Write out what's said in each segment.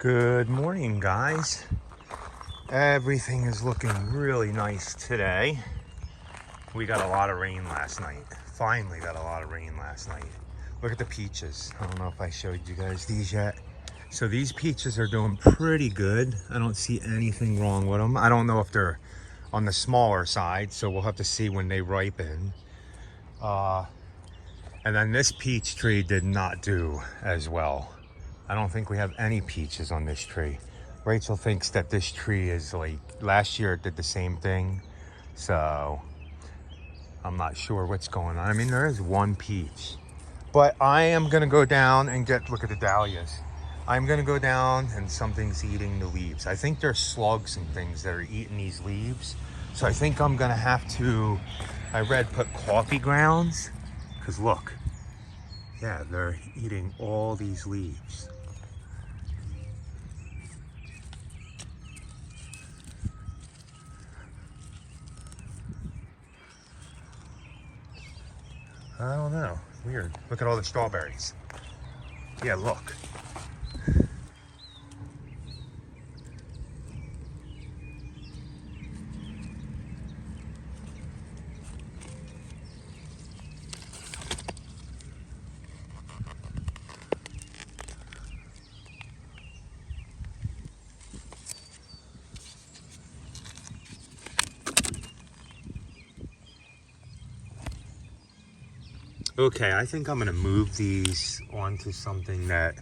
Good morning, guys. Everything is looking really nice today. We got a lot of rain last night. Finally got a lot of rain last night. Look at the peaches. I don't know if I showed you guys these yet. So these peaches are doing pretty good. I don't see anything wrong with them. I don't know if they're on the smaller side, so we'll have to see when they ripen. And then this peach tree did not do as well. I don't think we have any peaches on this tree. Rachel thinks that this tree is like, last year it did the same thing. So I'm not sure what's going on. I mean, there is one peach. But I am gonna go down and look at the dahlias. I'm gonna go down and something's eating the leaves. I think there's slugs and things that are eating these leaves. So I think I'm gonna have to, I read put coffee grounds. Cause look, yeah, they're eating all these leaves. I don't know. Weird. Look at all the strawberries. Yeah, look. Okay, I think I'm gonna move these onto something that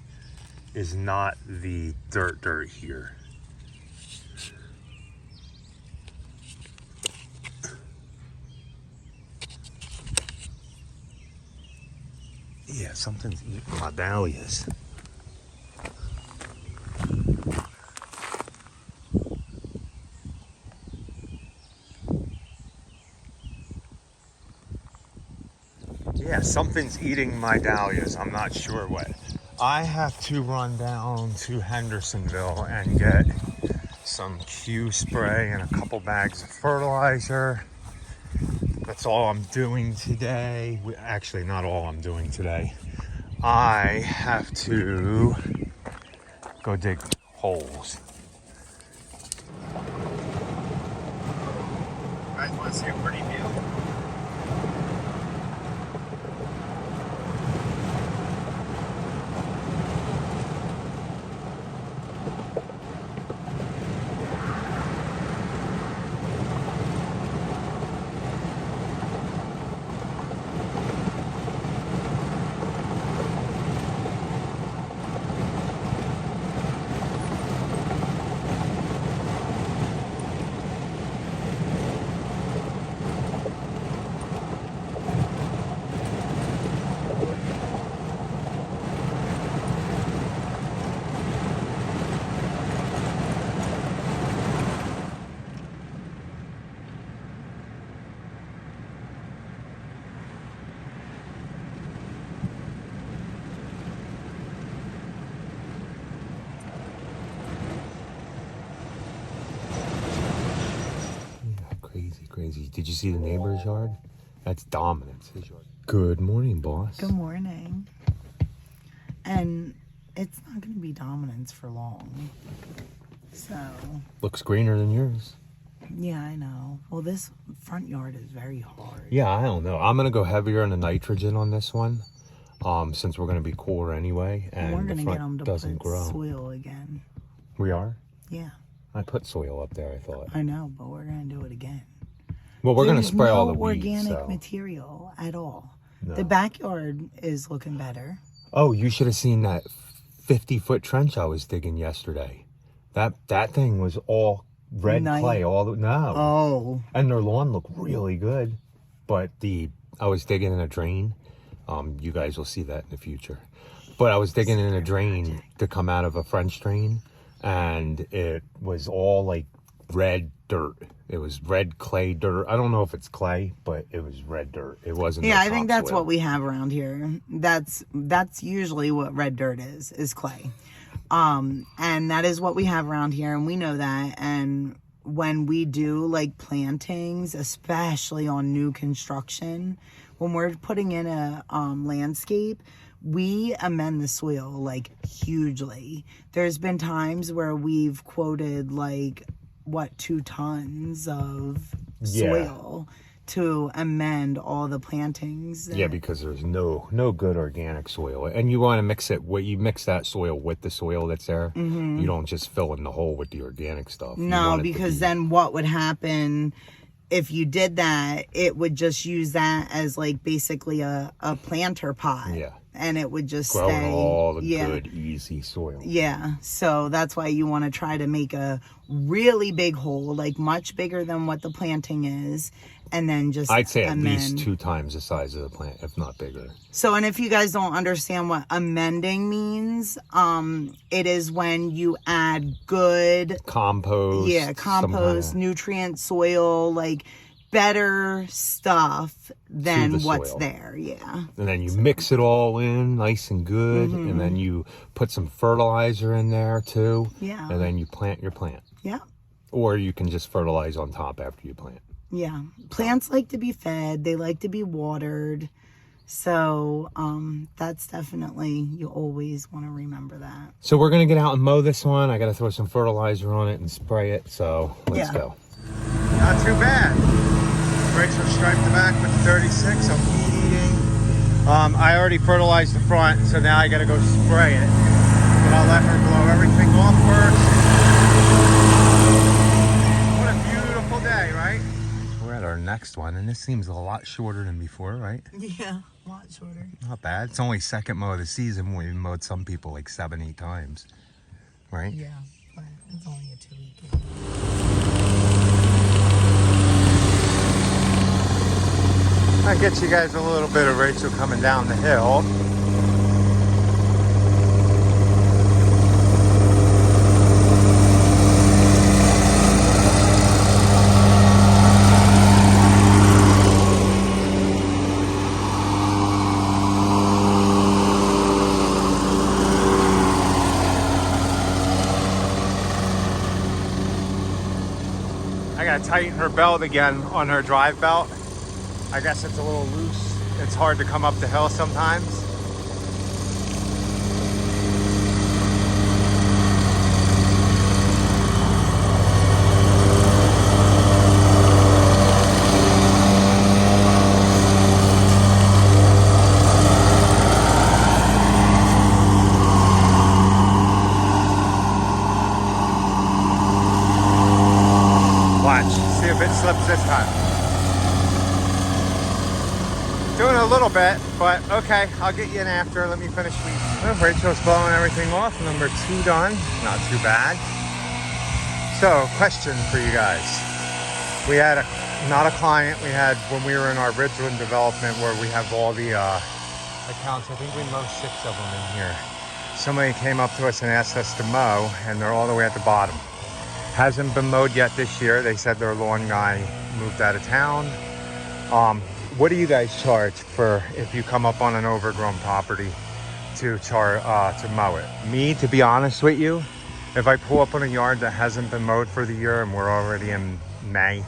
is not the dirt here. Yeah, something's eating my dahlias. Yeah, something's eating my dahlias. I'm not sure what. I have to run down to Hendersonville and get some Q spray and a couple bags of fertilizer. That's all I'm doing today. Actually, not all I'm doing today. I have to go dig holes. You guys want to see a pretty view? Crazy. Did you see the neighbor's yard? That's Dominance, his yard. Good morning, boss. Good morning. And it's not going to be Dominance for long. So. Looks greener than yours. Yeah, I know. Well, this front yard is very hard. Yeah, I don't know. I'm going to go heavier on the nitrogen on this one. Since we're going to be cooler anyway. And we're going the to get front them to doesn't put grow. soil again. We are? Yeah. I put soil up there, I thought. I know, but we're going to do it again. Well, we're going to spray all the weeds. There's no so. organic material at all. No. The backyard is looking better. Oh, you should have seen that 50-foot trench I was digging yesterday. That thing was all red clay. Oh. And their lawn looked really good. But I was digging in a drain. You guys will see that in the future. But I was digging in a drain to come out of a French drain. And it was all like red dirt. It was red clay dirt. I don't know if it's clay, but it was red dirt. It wasn't. Yeah, I think that's what we have around here. That's usually what red dirt is clay. And that is what we have around here, and we know that. And when we do like plantings, especially on new construction, when we're putting in a landscape, we amend the soil like hugely. There's been times where we've quoted like 2 tons of soil to amend all the plantings. Yeah, because there's no good organic soil, and you want to mix it. You mix that soil with the soil that's there. You don't just fill in the hole with the organic stuff. No, because then what would happen if you did that? It would just use that as like basically a planter pot. Yeah. And it would just growing stay all the good, easy soil. Yeah. So that's why you want to try to make a really big hole, like much bigger than what the planting is. And then just I'd say at least 2 times the size of the plant, if not bigger. So, and if you guys don't understand what amending means, it is when you add good compost. Yeah, compost, nutrient, soil, like better stuff than what's there. Yeah. And then you mix it all in nice and good. And then you put some fertilizer in there too. Yeah. And then you plant your plant. Yeah. Or you can just fertilize on top after you plant. Yeah. Plants like to be fed. They like to be watered. So that's definitely, you always want to remember that. So we're going to get out and mow this one. I got to throw some fertilizer on it and spray it. So let's go. Not too bad. Rachel striped the back with the 36. I'm eating. I already fertilized the front, so now I got to go spray it. But I'll let her blow everything off first. What a beautiful day, right? We're at our next one, and this seems a lot shorter than before, right? Yeah, a lot shorter. Not bad. It's only second mow of the season. We mowed some people like 7-8 times, right? Yeah, but it's only a 2-week game. I get you guys a little bit of Rachel coming down the hill. I gotta tighten her belt again on her drive belt. I guess it's a little loose. It's hard to come up the hill sometimes. Watch, see if it slips this time. Doing a little bit, but okay, I'll get you in after. Let me finish weeding. Well, Rachel's blowing everything off. Number 2 done. Not too bad. So, question for you guys. We had not a client. We had when we were in our Ridgeland development where we have all the accounts. I think we mowed 6 of them in here. Somebody came up to us and asked us to mow, and they're all the way at the bottom. Hasn't been mowed yet this year. They said their lawn guy moved out of town. What do you guys charge for if you come up on an overgrown property to mow it? Me, to be honest with you, if I pull up on a yard that hasn't been mowed for the year and we're already in May,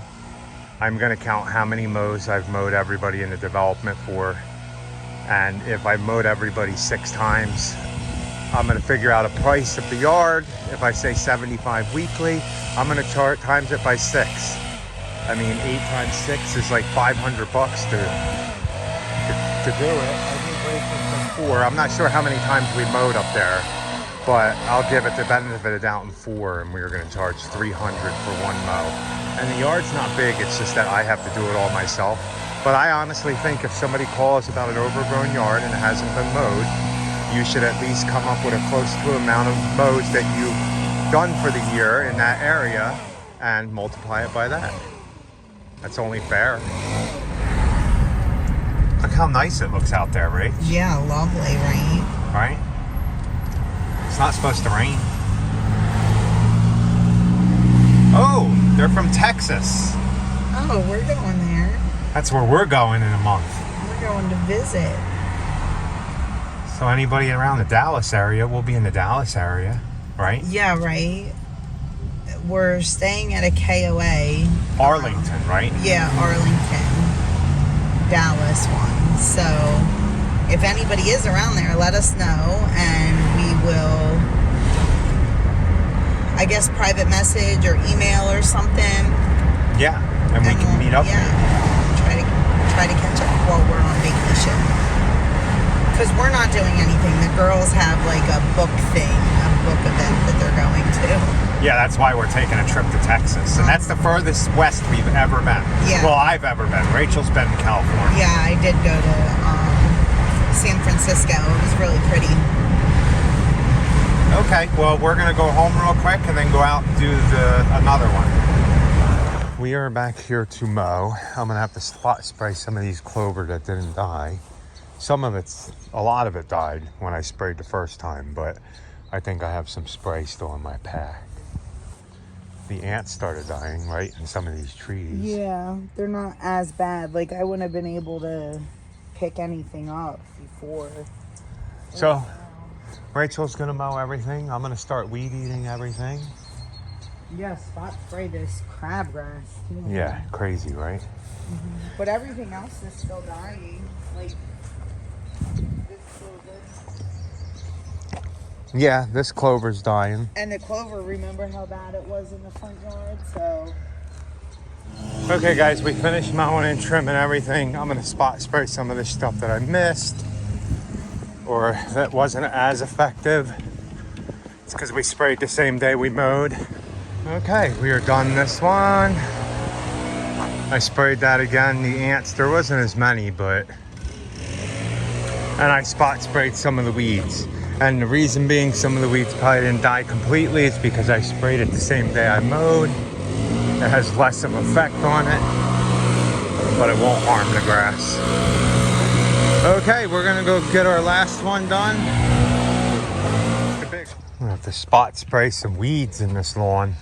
I'm gonna count how many mows I've mowed everybody in the development for. And if I mowed everybody 6 times, I'm gonna figure out a price of the yard. If I say 75 weekly, I'm gonna times it by 6. I mean, 8 times 6 is like $500 to do it. I think Rachel's 4. I'm not sure how many times we mowed up there, but I'll give it the benefit of the doubt in 4, and we were going to charge $300 for 1 mow. And the yard's not big. It's just that I have to do it all myself. But I honestly think if somebody calls about an overgrown yard and it hasn't been mowed, you should at least come up with a close to amount of mows that you've done for the year in that area and multiply it by that. That's only fair. Look how nice it looks out there, right? Yeah, lovely, right? Right? It's not supposed to rain. Oh, they're from Texas. Oh, we're going there. That's where we're going in a month. We're going to visit. So anybody around the Dallas area, we'll be in the Dallas area, right? Yeah, right. We're staying at a KOA. Arlington, right? Yeah, Arlington, Dallas one. So if anybody is around there, let us know, and we will, I guess, private message or email or something. Yeah, and we can meet up. Yeah, try to catch up while we're on vacation. Because we're not doing anything. The girls have like a book event that they're going to. Yeah, that's why we're taking a trip to Texas. And that's the furthest west we've ever been. Yeah. Well, I've ever been. Rachel's been in California. Yeah, I did go to San Francisco. It was really pretty. Okay, well, we're going to go home real quick and then go out and do another one. We are back here to mow. I'm going to have to spot spray some of these clover that didn't die. A lot of it died when I sprayed the first time, but I think I have some spray still in my pack. The ants started dying, right, in some of these trees. Yeah, they're not as bad. Like, I wouldn't have been able to pick anything up before. So, Rachel's going to mow everything. I'm going to start weed eating everything. Yeah, spot spray this crabgrass, too. Yeah, crazy, right? Mm-hmm. But everything else is still dying. Like, yeah, this clover's dying. and the clover, remember how bad it was in the front yard? So, Okay, guys, we finished mowing and trimming everything. I'm going to spot spray some of this stuff that I missed or that wasn't as effective. It's because we sprayed the same day we mowed. Okay, we are done this one. I sprayed that again. The ants, there wasn't as many, and I spot sprayed some of the weeds. And the reason being some of the weeds probably didn't die completely is because I sprayed it the same day I mowed. It has less of effect on it, but it won't harm the grass. Okay, we're gonna go get our last one done. I'm gonna have to spot spray some weeds in this lawn.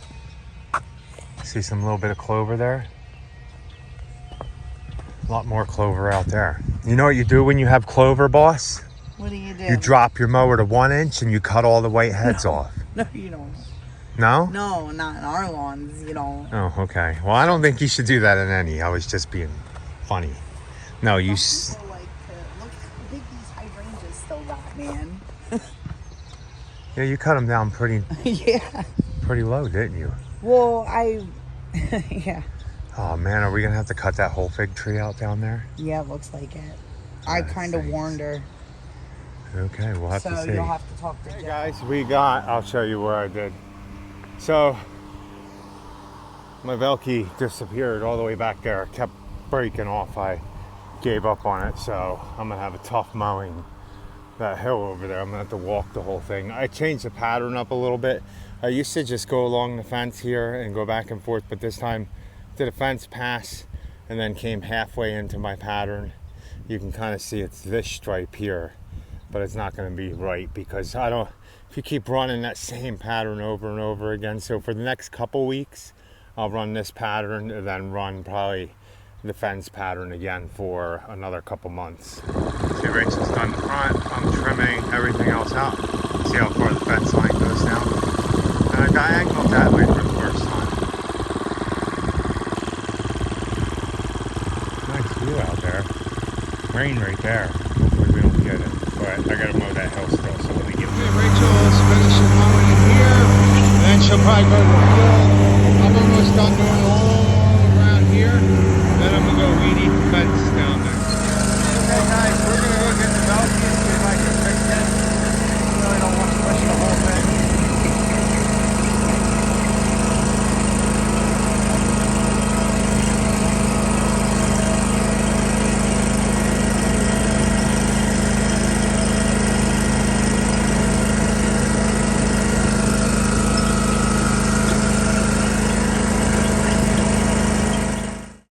See some little bit of clover there? A lot more clover out there. You know what you do when you have clover, boss? what do you do? You drop your mower to 1 inch and you cut all the white heads off. No, you don't. No? No, not in our lawns, you don't. Oh, okay. Well, I don't think you should do that in any. I was just being funny. No, you... People like to look how big these hydrangeas still got, man. Yeah, you cut them down pretty Yeah. pretty low, didn't you? Well, yeah. Oh, man, are we going to have to cut that whole fig tree out down there? Yeah, it looks like it. I kind of warned her. Okay, we'll have to see. So you'll have to talk to Hey, Jeff. guys, I'll show you where I did. So, my Velke disappeared all the way back there. It kept breaking off. I gave up on it, so I'm going to have a tough mowing that hill over there. I'm going to have to walk the whole thing. I changed the pattern up a little bit. I used to just go along the fence here and go back and forth, but this time did a fence pass and then came halfway into my pattern. You can kind of see it's this stripe here, but it's not going to be right because if you keep running that same pattern over and over again. So for the next couple weeks, I'll run this pattern and then run probably the fence pattern again for another couple months. See, Rachel's done the front. I'm trimming everything else out. See how far the fence line goes down. And I diagonaled that way for the first time. Nice view out there. Rain right there. Hopefully we don't get it. But I gotta mow that hill still, so let me get it. Rachel's finishing mowing in here. Then she'll probably go to the field. I'm almost done doing all around here. Then I'm gonna go weed eat the fence